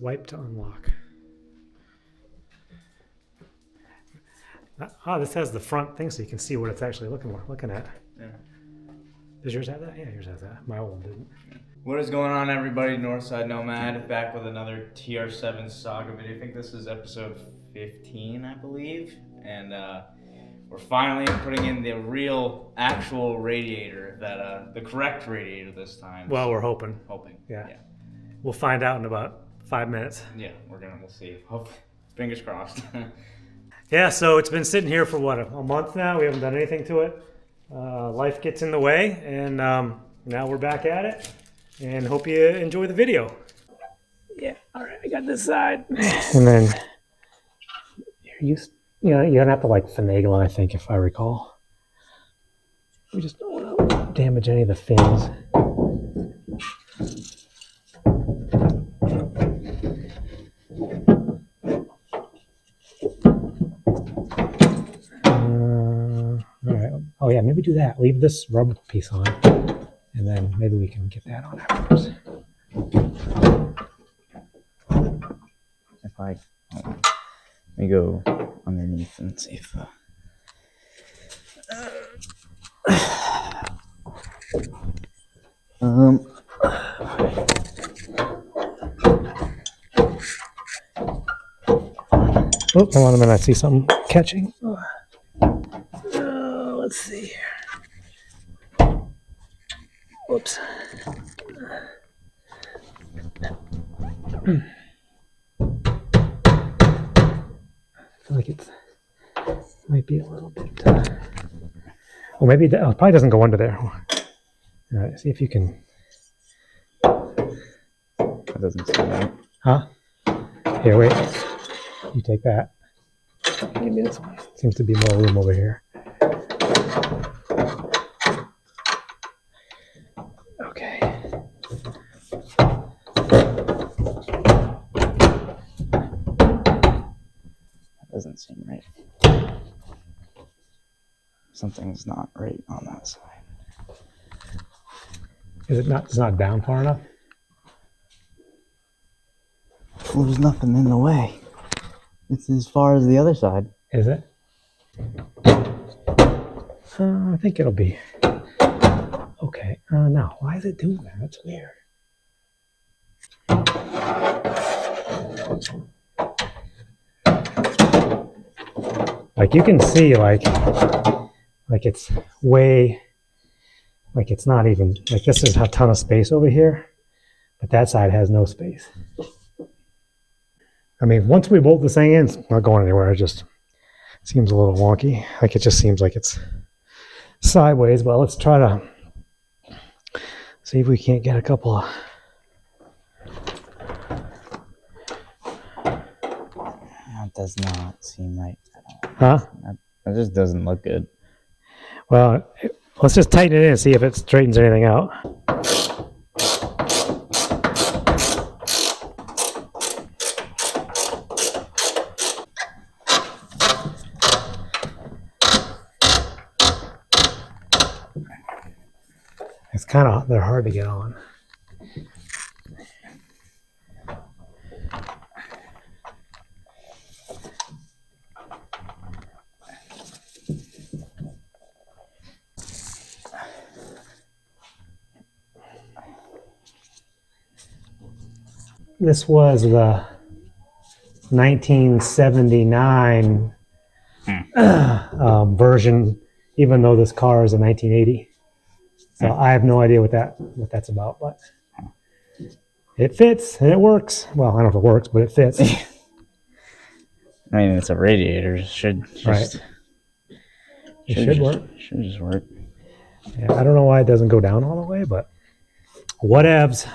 Swipe to unlock. This has the front thing so you can see what it's actually looking at. Yeah. Does yours have that? Yeah, yours has that. My old one didn't. What is going on, everybody? Northside Nomad back with another TR7 saga video. I think this is episode 15, I believe. And we're finally putting in the real, actual radiator, the correct radiator this time. Well, we're hoping. Yeah. We'll find out in about 5 minutes. Yeah, we'll see. Hopefully, fingers crossed. Yeah, so it's been sitting here for what, a month now? We haven't done anything to it. Life gets in the way, and now we're back at it. And hope you enjoy the video. Yeah, all right, I got this side. And then you don't have to like finagle it, I think, if I recall. We just don't want to damage any of the fins. All right. Oh yeah, maybe do that. Leave this rubber piece on, and then maybe we can get that on afterwards. Let me go underneath and see if. Oh, hold on a minute. I see something catching. Let's see here. Whoops. I feel like it might be a little bit. Oh, maybe it probably doesn't go under there. All right, see if you can. That doesn't seem right. Huh? Here, wait. You take that. Give me this one. Seems to be more room over here. Okay. That doesn't seem right. Something's not right on that side. Is it not? It's not down far enough. Well, there's nothing in the way. It's as far as the other side. Is it? I think it'll be okay. No, why is it doing that? That's weird. Like you can see, like it's way, like it's not even, like this is a ton of space over here, but that side has no space. I mean, once we bolt this thing in, it's not going anywhere. It just seems a little wonky. Like it just seems like it's sideways. But let's try to see if we can't get a couple of. That does not seem right at all. Huh? That just doesn't look good. Well, let's just tighten it in and see if it straightens anything out. It's kind of, they're hard to get on. This was the 1979 version, even though this car is a 1980. So I have no idea what that's about, but it fits and it works. Well, I don't know if it works, but it fits. I mean, it's a radiator. It should just, right. It should work. Should just work. Yeah, I don't know why it doesn't go down all the way, but whatevs.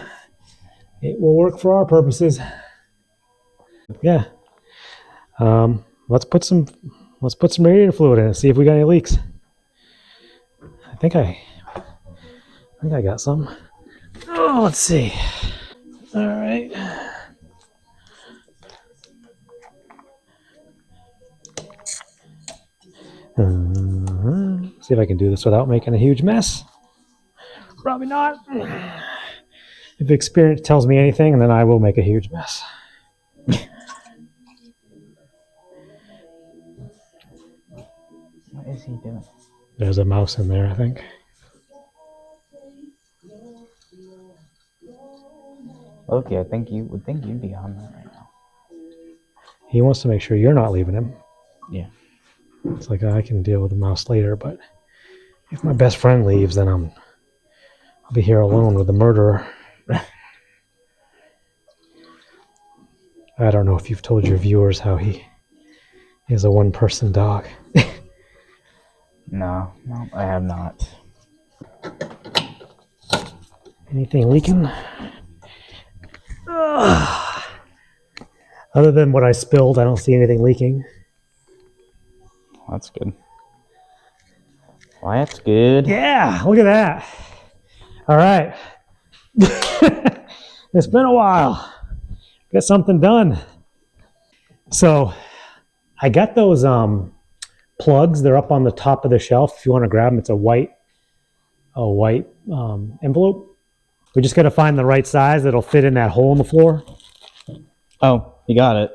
It will work for our purposes. Yeah. Let's put some radiator fluid in it. See if we got any leaks. I think I got some. Oh, let's see. All right. See if I can do this without making a huge mess. Probably not. If experience tells me anything, then I will make a huge mess. What is he doing? There's a mouse in there, I think. Okay, I think you would think you'd be on that right now. He wants to make sure you're not leaving him. Yeah. It's like, I can deal with the mouse later, but if my best friend leaves, then I'll be here alone with the murderer. I don't know if you've told your viewers how he is a one-person dog. No, I have not. Anything leaking? Ugh. Other than what I spilled, I don't see anything leaking. That's good. Well, that's good. Yeah, look at that. All right. It's been a while. Get something done. So I got those plugs. They're up on the top of the shelf. If you want to grab them, it's a white envelope. We just got to find the right size that'll fit in that hole in the floor. Oh, you got it.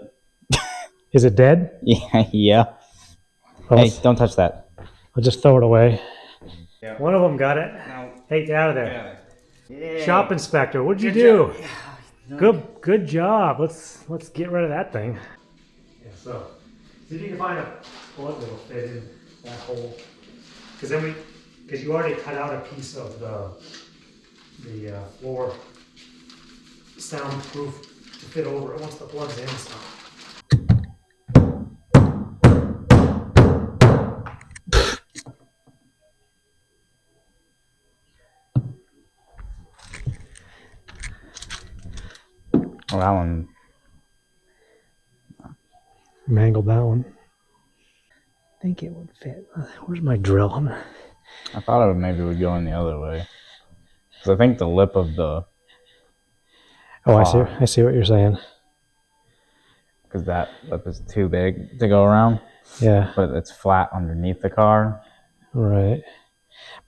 Is it dead? Yeah. Hey, don't touch that. I'll just throw it away. Yeah. One of them got it. No. Take it out of there. Yeah. Shop inspector, what'd you do? Good job. Let's get rid of that thing. Yeah, so see if you can find a plug that'll fit in that hole. Because you already cut out a piece of the floor soundproof to fit over it once the plug's in. So. Oh, that one. Mangled that one. I think it would fit. Where's my drill? I thought it maybe would go in the other way. Because I think the lip of the... Oh, I see what you're saying. Because that lip is too big to go around. Yeah. But it's flat underneath the car. Right.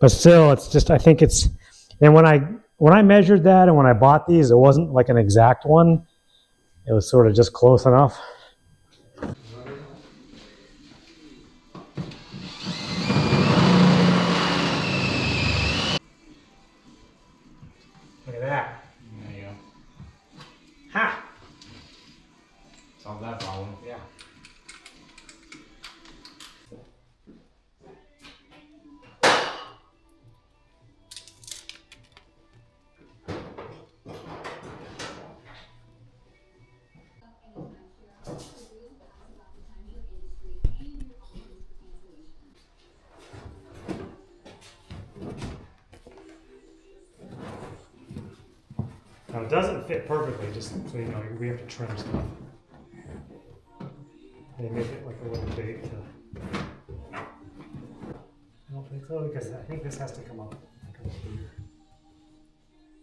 But still, it's just, I think it's... And when I measured that and when I bought these, it wasn't like an exact one. It was sort of just close enough. Look at that. There you go. Ha! Solve that problem. Yeah. Now it doesn't fit perfectly, just so you know, we have to trim stuff. They make it like a little big to... I don't think so, because I think this has to come up like a little here.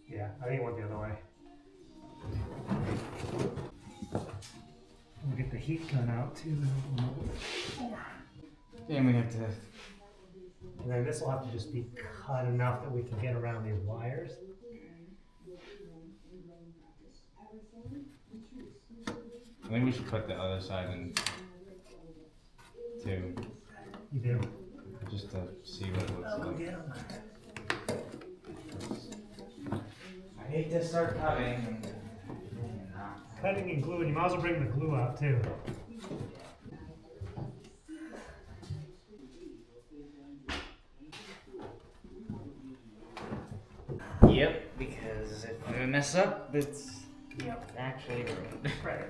Yeah, I think it went the other way. We'll get the heat gun out too. Then we have to... And then this will have to just be cut enough that we can get around these wires. I think we should put the other side in too. You do? Just to see what it looks like. Get 'em. I hate to start cutting. Cutting and gluing, you might as well bring the glue out too. Yep, because if I mess up, it's actually ruined. Right.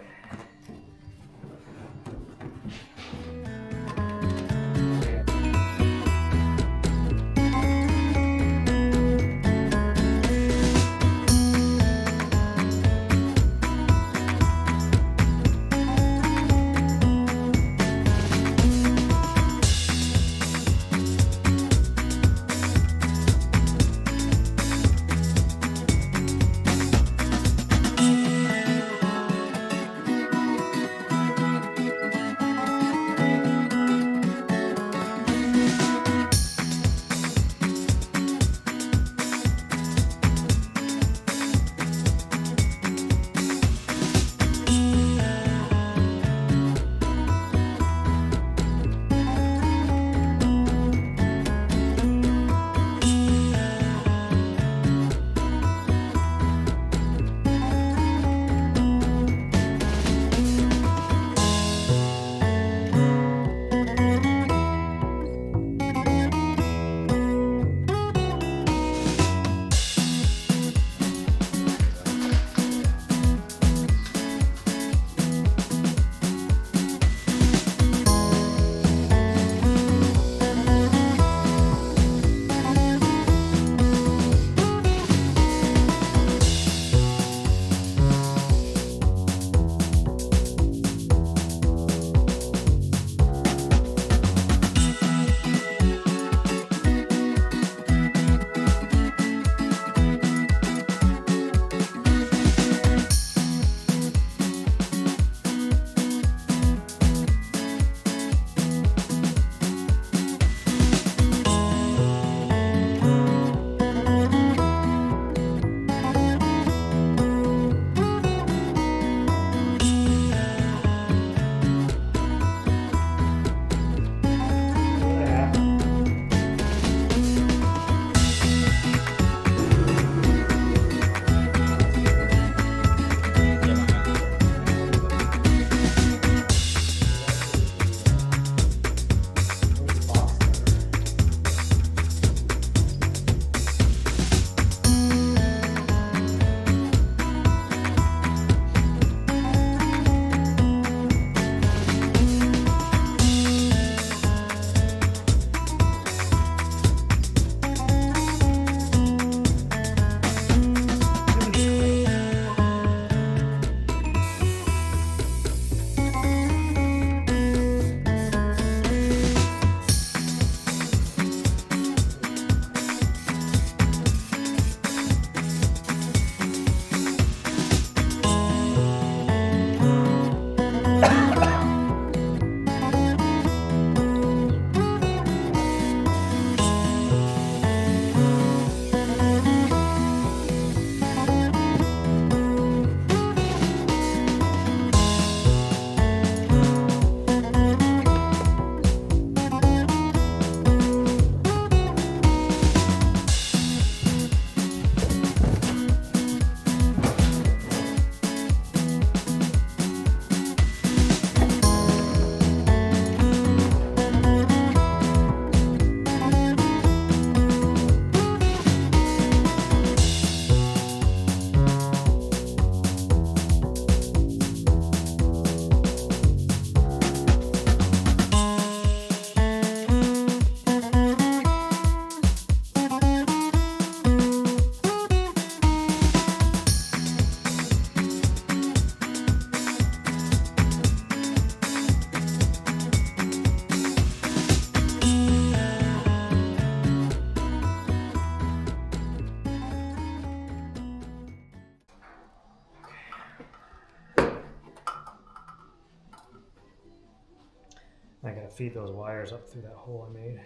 I gotta feed those wires up through that hole I made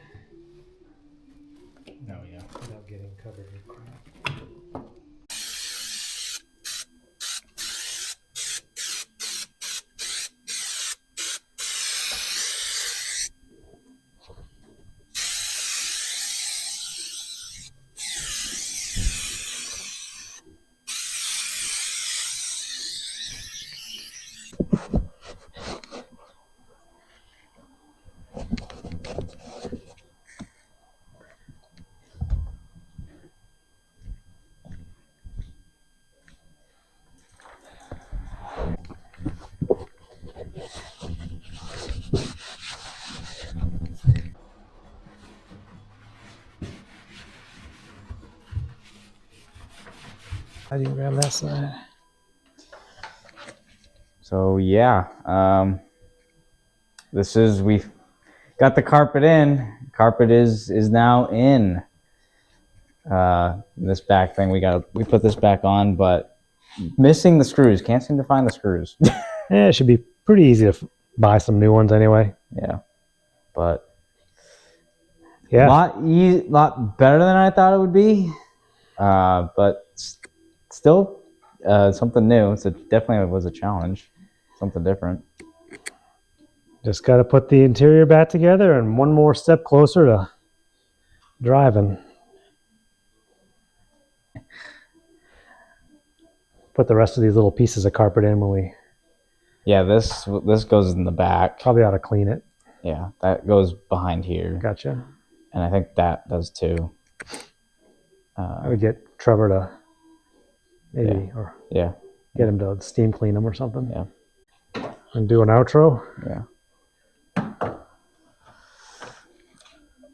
Oh yeah. without getting covered with crap. How do you grab that side? So yeah, we've got the carpet in. Carpet is now in. This back thing we put this back on, but missing the screws. Can't seem to find the screws. Yeah, it should be pretty easy to buy some new ones anyway. Yeah, but yeah, lot better than I thought it would be. But still something new. It definitely was a challenge, something different. Just got to put the interior back together and one more step closer to driving. Put the rest of these little pieces of carpet in when we... Yeah, this goes in the back. Probably ought to clean it. Yeah, that goes behind here. Gotcha. And I think that does too. I would get Trevor to maybe, or get him to steam clean them or something. Yeah. And do an outro. Yeah.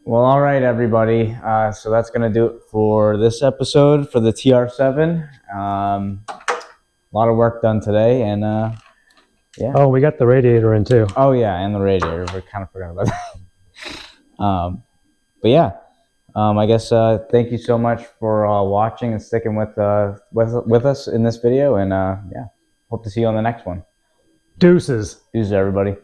Well, all right, everybody. So that's going to do it for this episode for the TR7. A lot of work done today, and yeah. Oh, we got the radiator in too. Oh, yeah, and the radiator. We kind of forgot about that. But yeah, I guess thank you so much for watching and sticking with us in this video, and yeah, hope to see you on the next one. Deuces. Deuces, everybody.